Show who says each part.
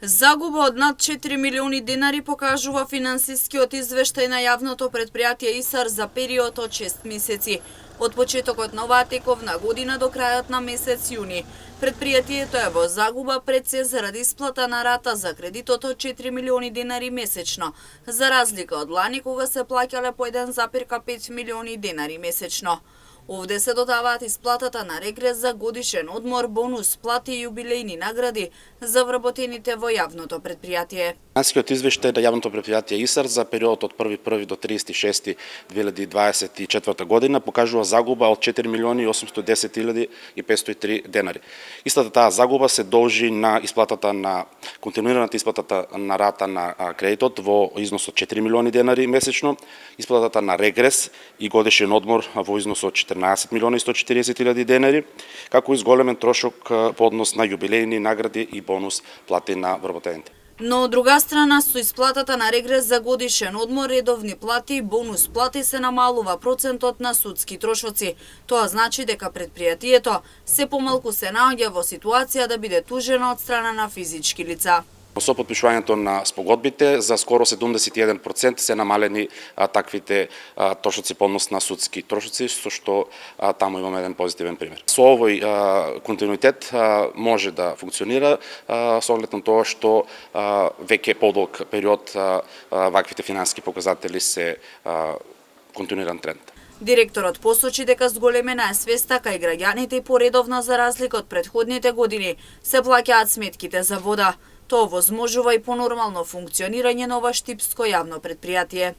Speaker 1: Загуба од над 4 милиони денари покажува финансискиот извештај на јавното претпријатие ИСАР за период од 6 месеци. Од почетокот на оваа тековна година до крајот на месец јуни, претпријатието е во загуба пред се заради исплата на рата за кредитот од 4 милиони денари месечно, за разлика од лани кога се плаќале по 1,5 милиони денари месечно. Овде се додаваат исплатата на регрес за годишен одмор, бонус, плати и јубилејни награди за вработените во јавното претпријатие.
Speaker 2: Финансискиот извештај на јавното претпријатие ИСАР за периодот од 1.1 до 30.6.2024 година покажува загуба од 4 милиони 810 503 денари. Истата таа загуба се должи на исплатата на континуираната исплатата на рата на кредитот во износ од 4 милиони денари месечно, исплатата на регрес и годишен одмор во износ од 14 милиони 140 000 денари, како и зголемен трошок по однос на јубилејни награди и бонус плати на вработените.
Speaker 1: Но од друга страна, со исплатата на регрес за годишен одмор, редовни плати и бонус плати се намалува процентот на судски трошоци. Тоа значи дека претпријатието се помалку се наоѓа во ситуација да биде тужено од страна на физички лица.
Speaker 2: Со потпишувањето на спогодбите, за скоро 71% се намалени таквите трошоци по однос на судски трошоци, со што таму имаме еден позитивен пример. Со овој континуитет може да функционира со оглед на тоа што веќе подолг период ваквите финансиски показатели се континуиран тренд.
Speaker 1: Директорот посочи дека зголемена е свеста кај граѓаните и поредовна за разлика од претходните години се плаќаат сметките за вода. Тоа возможува и понормално функционирање на ова штипско јавно претпријатие.